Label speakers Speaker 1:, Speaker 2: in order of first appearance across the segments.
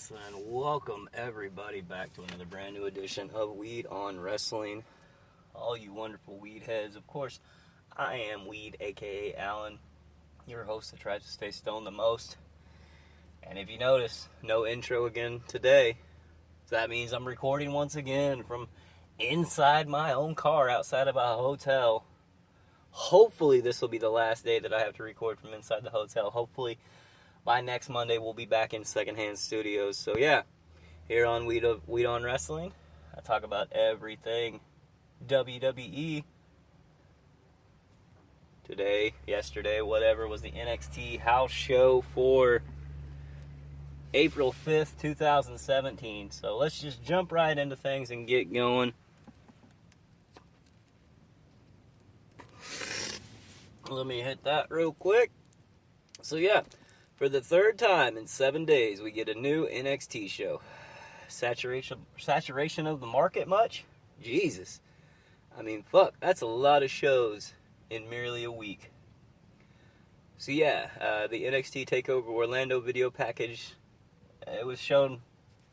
Speaker 1: Elias, and welcome everybody back to another brand new edition of Weed on Wrestling. All you wonderful weed heads, of course, I am Weed, aka Alan, your host that tries to stay stoned the most. And if you notice, no intro again today. So that means I'm recording once again from inside my own car outside of a hotel. Hopefully this will be the last day that I have to record from inside the hotel. Hopefully by next Monday, we'll be back in Secondhand Studios. So yeah, here on Weed on Wrestling, I talk about everything WWE. Today, yesterday, whatever, was the NXT house show for April 5th, 2017. So let's just jump right into things and get going. Let me hit that real quick. So yeah. For the third time in 7 days, we get a new NXT show. Saturation of the market much? Jesus. I mean, fuck, that's a lot of shows in merely a week. So yeah, the NXT TakeOver Orlando video package, it was shown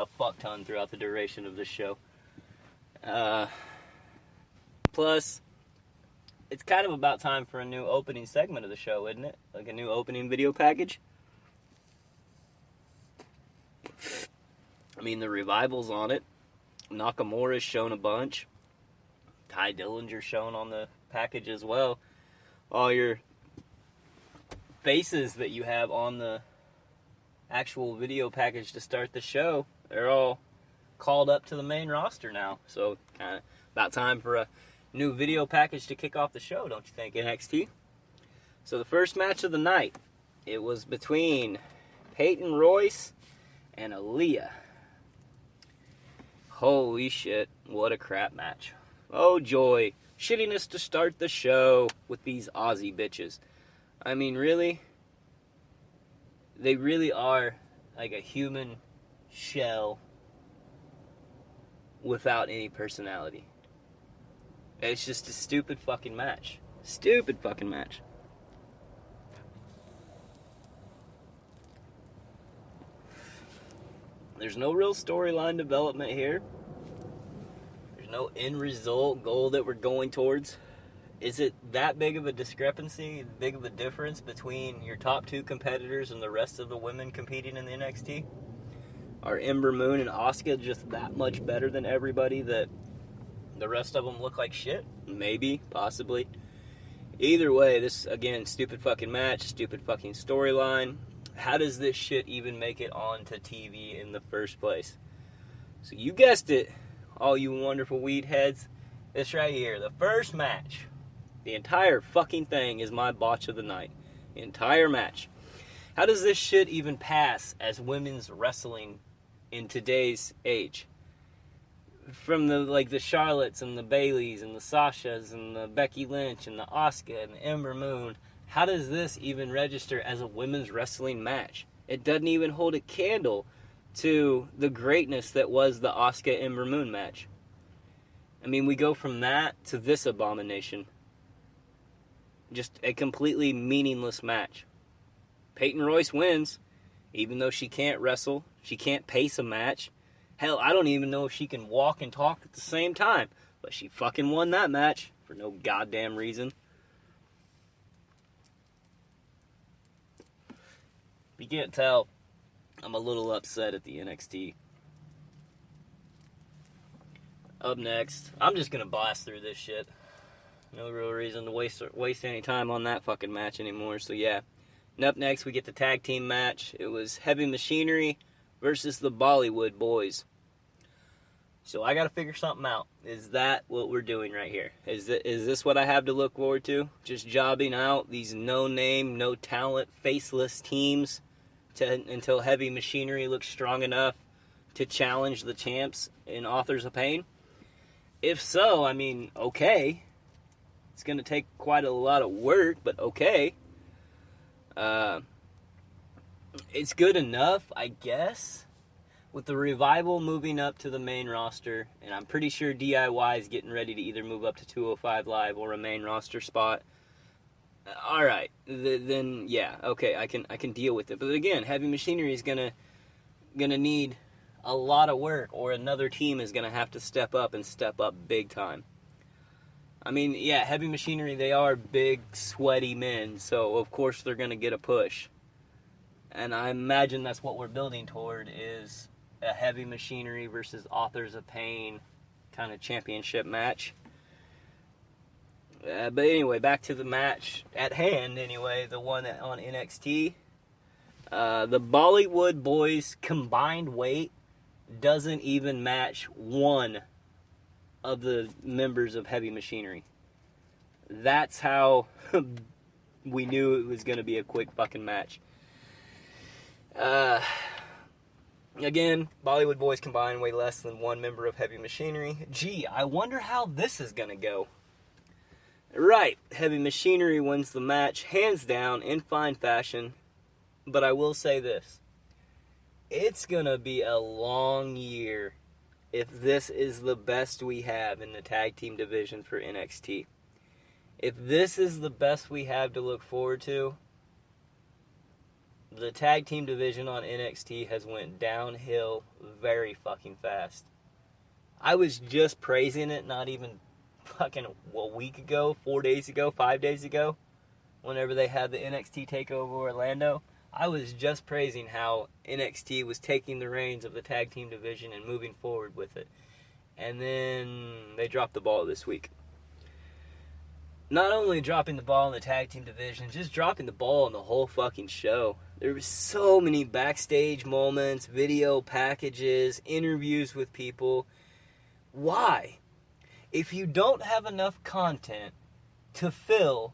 Speaker 1: a fuck ton throughout the duration of this show. Plus, it's kind of about time for a new opening segment of the show, isn't it? Like a new opening video package. I mean, the Revival's on it. Nakamura's shown a bunch. Ty Dillinger's shown on the package as well. All your faces that you have on the actual video package to start the show, they're all called up to the main roster now. So, kind of about time for a new video package to kick off the show, don't you think, NXT? So, the first match of the night, it was between Payton Royce and Elias. Holy shit, what a crap match. Oh joy, shittiness to start the show with these Aussie bitches. I mean, really? They really are like a human shell without any personality. It's just a stupid fucking match. Stupid fucking match. There's no real storyline development here. There's no end result goal that we're going towards. Is it that big of a discrepancy, big of a difference between your top two competitors and the rest of the women competing in the NXT? Are Ember Moon and Asuka just that much better than everybody that the rest of them look like shit? Maybe, possibly. Either way, this, again, stupid fucking match, stupid fucking storyline. How does this shit even make it onto TV in the first place? So you guessed it, all you wonderful weed heads. This right here, the first match. The entire fucking thing is my botch of the night. The entire match. How does this shit even pass as women's wrestling in today's age? From the Charlottes and the Baileys and the Sashas and the Becky Lynch and the Asuka and the Ember Moon. How does this even register as a women's wrestling match? It doesn't even hold a candle to the greatness that was the Asuka Ember Moon match. I mean, we go from that to this abomination. Just a completely meaningless match. Payton Royce wins, even though she can't wrestle. She can't pace a match. Hell, I don't even know if she can walk and talk at the same time. But she fucking won that match for no goddamn reason. You can't tell, I'm a little upset at the NXT. Up next, I'm just going to blast through this shit. No real reason to waste any time on that fucking match anymore, so yeah. And up next, we get the tag team match. It was Heavy Machinery versus the Bollywood Boys. So I got to figure something out. Is that what we're doing right here? Is this what I have to look forward to? Just jobbing out these no-name, no-talent, faceless teams until Heavy Machinery looks strong enough to challenge the champs in Authors of Pain? If so, I mean, okay. It's going to take quite a lot of work, but okay. It's good enough, I guess. With the Revival moving up to the main roster, and I'm pretty sure DIY is getting ready to either move up to 205 Live or a main roster spot. All right, then yeah, okay, I can deal with it. But again, Heavy Machinery is gonna going to need a lot of work, or another team is going to have to step up and step up big time. I mean, yeah, Heavy Machinery, they are big, sweaty men, so of course they're going to get a push. And I imagine that's what we're building toward, is a Heavy Machinery versus Authors of Pain kind of championship match. But anyway, back to the match at hand, anyway, the one on NXT. The Bollywood boys' combined weight doesn't even match one of the members of Heavy Machinery. That's how we knew it was going to be a quick fucking match. Again, Bollywood boys combined weigh less than one member of Heavy Machinery. Gee, I wonder how this is going to go. Right, Heavy Machinery wins the match, hands down, in fine fashion. But I will say this. It's going to be a long year if this is the best we have in the tag team division for NXT. If this is the best we have to look forward to, the tag team division on NXT has went downhill very fucking fast. I was just praising it not even fucking a week ago, 4 days ago, 5 days ago, whenever they had the NXT TakeOver Orlando. I was just praising how NXT was taking the reins of the tag team division and moving forward with it. And then they dropped the ball this week. Not only dropping the ball in the tag team division, just dropping the ball in the whole fucking show. There were so many backstage moments, video packages, interviews with people. Why? If you don't have enough content to fill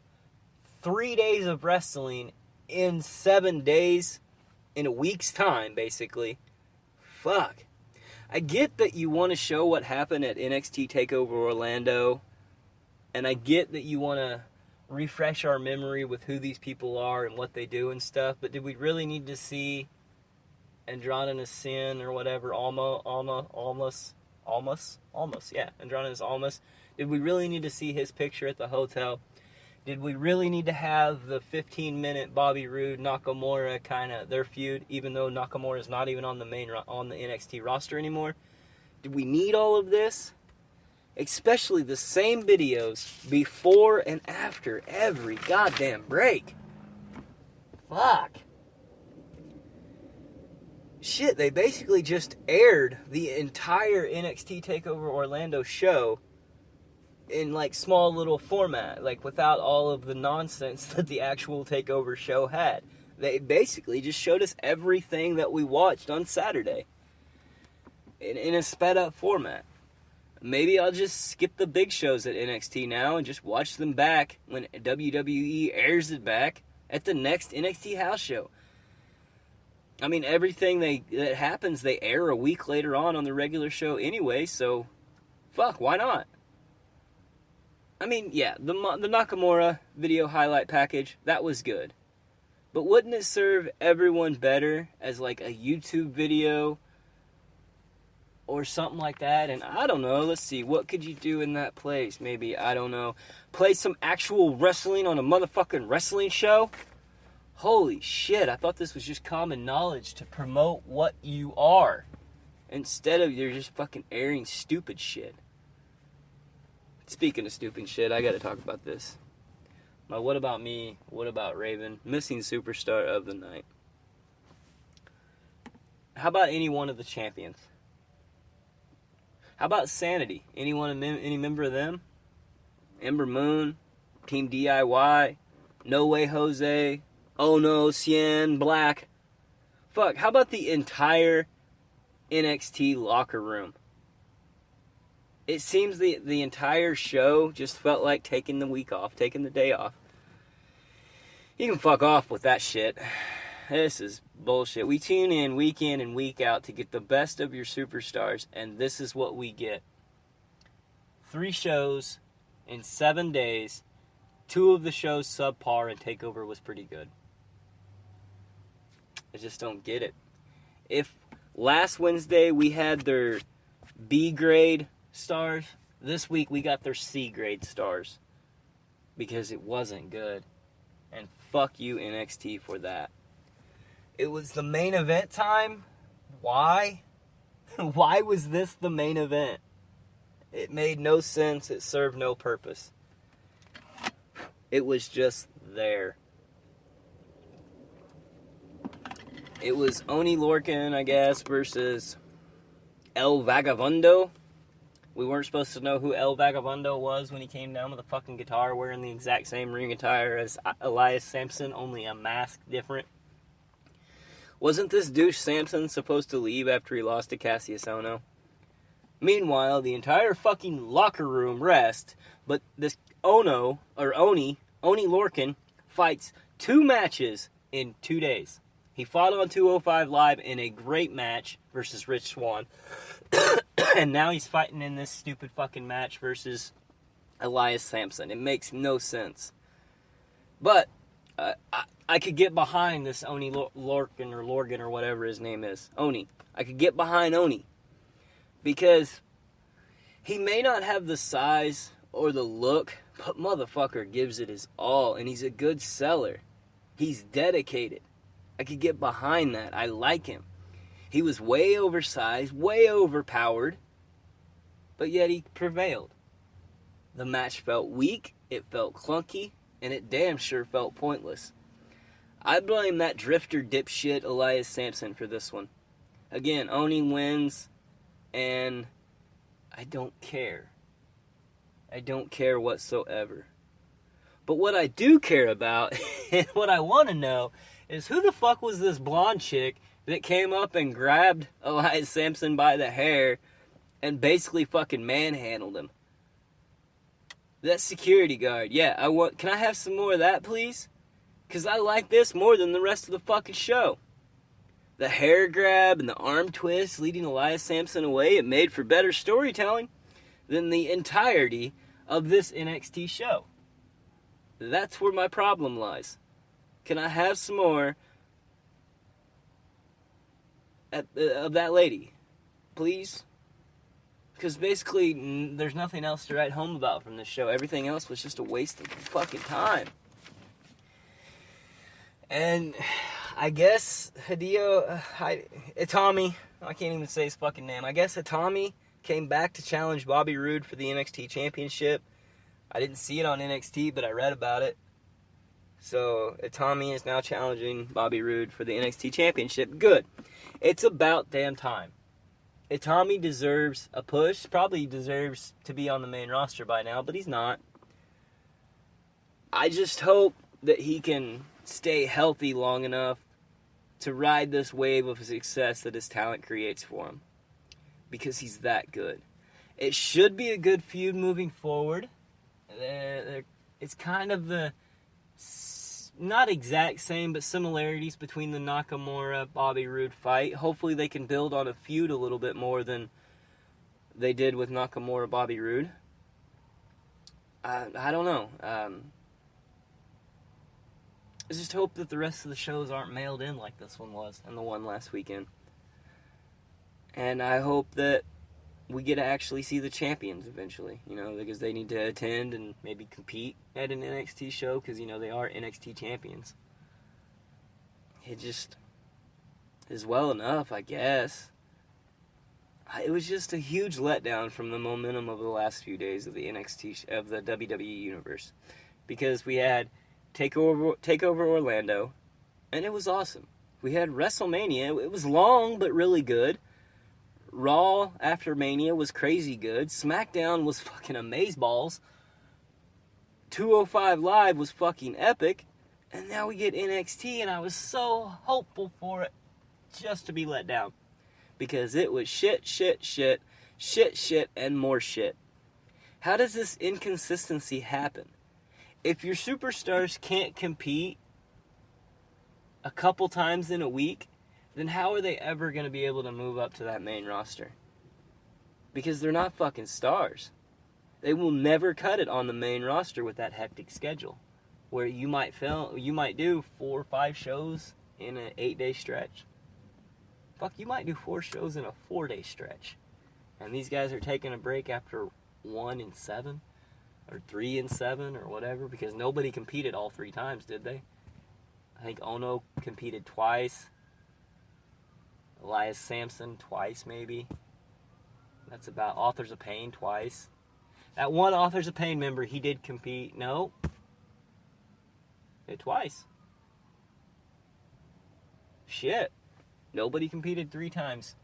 Speaker 1: 3 days of wrestling in 7 days, in a week's time, basically, fuck. I get that you want to show what happened at NXT TakeOver Orlando, and I get that you want to refresh our memory with who these people are and what they do and stuff, but did we really need to see Andronidas Sin or whatever, Andronidas Almas? Did we really need to see his picture at the hotel? Did we really need to have the 15-minute Bobby Roode Nakamura kind of their feud, even though Nakamura is not even on the NXT roster anymore? Did we need all of this? Especially the same videos before and after every goddamn break. Fuck. Shit, they basically just aired the entire NXT TakeOver Orlando show in like small little format, like without all of the nonsense that the actual TakeOver show had. They basically just showed us everything that we watched on Saturday in a sped up format. Maybe I'll just skip the big shows at NXT now and just watch them back when WWE airs it back at the next NXT house show. I mean, everything that happens, they air a week later on the regular show anyway, so fuck, why not? I mean, yeah, the Nakamura video highlight package, that was good. But wouldn't it serve everyone better as like a YouTube video or something like that? And I don't know, let's see, what could you do in that place? Maybe, I don't know, play some actual wrestling on a motherfucking wrestling show? Holy shit, I thought this was just common knowledge to promote what you are. Instead of you're just fucking airing stupid shit. Speaking of stupid shit, I gotta talk about this. My What About Me, What About Raven, missing superstar of the night. How about any one of the champions? How about Sanity? Any member of them? Ember Moon, Team DIY, No Way Jose, Oh No, Cien, Black. Fuck, how about the entire NXT locker room? It seems the entire show just felt like taking the week off, taking the day off. You can fuck off with that shit. This is bullshit. We tune in and week out to get the best of your superstars, and this is what we get. 3 shows in 7 days. 2 of the shows subpar, and TakeOver was pretty good. I just don't get it. If last Wednesday we had their B grade stars, this week we got their C grade stars. Because it wasn't good. And fuck you, NXT, for that. It was the main event time. Why? Why was this the main event? It made no sense. It served no purpose. It was just there. It was Oni Lorcan, I guess, versus El Vagabundo. We weren't supposed to know who El Vagabundo was when he came down with a fucking guitar wearing the exact same ring attire as Elias Samson, only a mask different. Wasn't this douche Samson supposed to leave after he lost to Cassius Ohno? Meanwhile, the entire fucking locker room rests, but this Oni Lorcan, fights 2 matches in 2 days. He fought on 205 Live in a great match versus Rich Swann. And now he's fighting in this stupid fucking match versus Elias Samson. It makes no sense. But I could get behind this Oni Lorcan or whatever his name is. Oni. I could get behind Oni. Because he may not have the size or the look, but motherfucker gives it his all. And he's a good seller. He's dedicated. I could get behind that. I like him. He was way oversized, way overpowered, but yet he prevailed. The match felt weak, it felt clunky, and it damn sure felt pointless. I blame that drifter dipshit Elias Samson for this one. Again, Oni wins, and I don't care. I don't care whatsoever. But what I do care about, and what I want to know, is who the fuck was this blonde chick that came up and grabbed Elias Samson by the hair and basically fucking manhandled him? That security guard. Yeah, can I have some more of that, please? Because I like this more than the rest of the fucking show. The hair grab and the arm twist leading Elias Samson away, it made for better storytelling than the entirety of this NXT show. That's where my problem lies. Can I have some more of that lady, please? Because basically, there's nothing else to write home about from this show. Everything else was just a waste of fucking time. And I guess Itami, I can't even say his fucking name. I guess Itami came back to challenge Bobby Roode for the NXT Championship. I didn't see it on NXT, but I read about it. So, Itami is now challenging Bobby Roode for the NXT Championship. Good. It's about damn time. Itami deserves a push. Probably deserves to be on the main roster by now, but he's not. I just hope that he can stay healthy long enough to ride this wave of success that his talent creates for him. Because he's that good. It should be a good feud moving forward. It's kind of the... not exact same, but similarities between the Nakamura-Bobby Roode fight. Hopefully they can build on a feud a little bit more than they did with Nakamura-Bobby Roode. I don't know. I just hope that the rest of the shows aren't mailed in like this one was, and the one last weekend. And I hope that we get to actually see the champions eventually, because they need to attend and maybe compete at an NXT show, because, they are NXT champions. It just is well enough, I guess. It was just a huge letdown from the momentum of the last few days of the of the WWE Universe. Because we had Takeover Orlando, and it was awesome. We had WrestleMania. It was long, but really good. Raw after Mania was crazy good. SmackDown was fucking amazeballs. 205 Live was fucking epic. And now we get NXT, and I was so hopeful for it just to be let down. Because it was shit, and more shit. How does this inconsistency happen? If your superstars can't compete a couple times in a week, then how are they ever going to be able to move up to that main roster? Because they're not fucking stars. They will never cut it on the main roster with that hectic schedule, where you might do 4 or 5 shows in an 8-day stretch. Fuck, you might do 4 shows in a 4-day stretch. And these guys are taking a break after 1 and 7, or 3 and 7, or whatever, because nobody competed all 3 times, did they? I think Ono competed twice. Elias Samson twice, maybe. That's about Authors of Pain twice. That one Authors of Pain member, he did compete. No. Twice. Shit. Nobody competed 3 times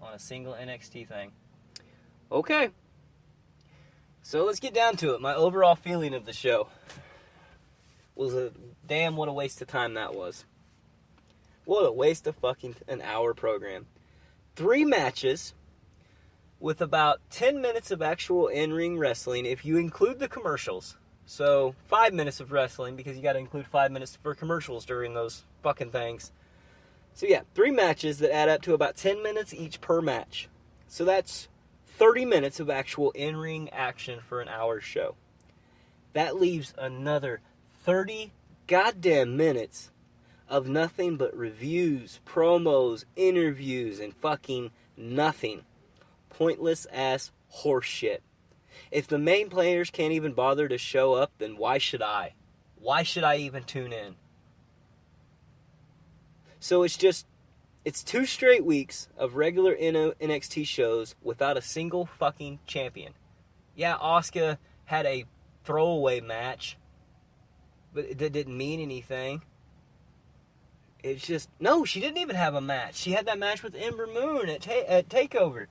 Speaker 1: on a single NXT thing. Okay. So let's get down to it. My overall feeling of the show was what a waste of time that was. What a waste of fucking an hour program. 3 matches with about 10 minutes of actual in-ring wrestling if you include the commercials. So 5 minutes of wrestling because you got to include 5 minutes for commercials during those fucking things. So yeah, 3 matches that add up to about 10 minutes each per match. So that's 30 minutes of actual in-ring action for an hour show. That leaves another 30 goddamn minutes of nothing but reviews, promos, interviews, and fucking nothing. Pointless ass horseshit. If the main players can't even bother to show up, then why should I? Why should I even tune in? So it's 2 straight weeks of regular NXT shows without a single fucking champion. Yeah, Asuka had a throwaway match, but it didn't mean anything. It's just, no, she didn't even have a match. She had that match with Ember Moon at TakeOver.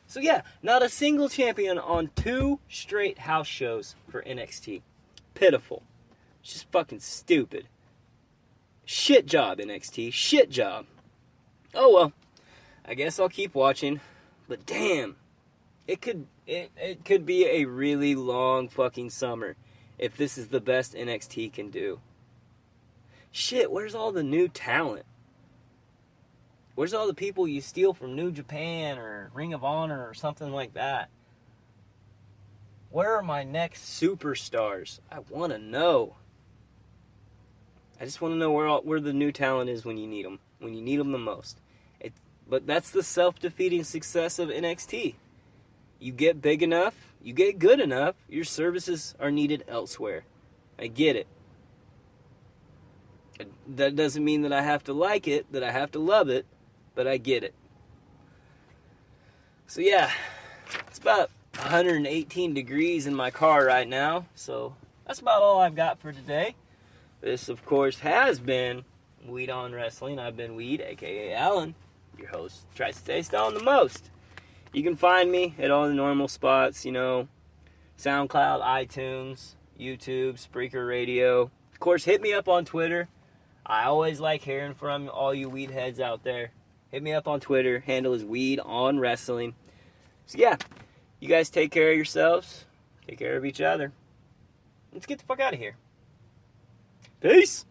Speaker 1: So yeah, not a single champion on 2 straight house shows for NXT. Pitiful. It's just fucking stupid. Shit job, NXT. Shit job. Oh well, I guess I'll keep watching. But damn, it could be a really long fucking summer if this is the best NXT can do. Shit, where's all the new talent? Where's all the people you steal from New Japan or Ring of Honor or something like that? Where are my next superstars? I want to know. I just want to know where the new talent is when you need them. When you need them the most. But that's the self-defeating success of NXT. You get big enough, you get good enough, your services are needed elsewhere. I get it. That doesn't mean that I have to like it, that I have to love it, but I get it. So yeah, it's about 118 degrees in my car right now, so that's about all I've got for today. This, of course, has been Weed on Wrestling. I've been Weed, a.k.a. Alan, your host, tries to stay stoned the most. You can find me at all the normal spots, SoundCloud, iTunes, YouTube, Spreaker Radio. Of course, hit me up on Twitter. I always like hearing from all you weed heads out there. Hit me up on Twitter. Handle is Weed on Wrestling. So yeah, you guys take care of yourselves. Take care of each other. Let's get the fuck out of here. Peace.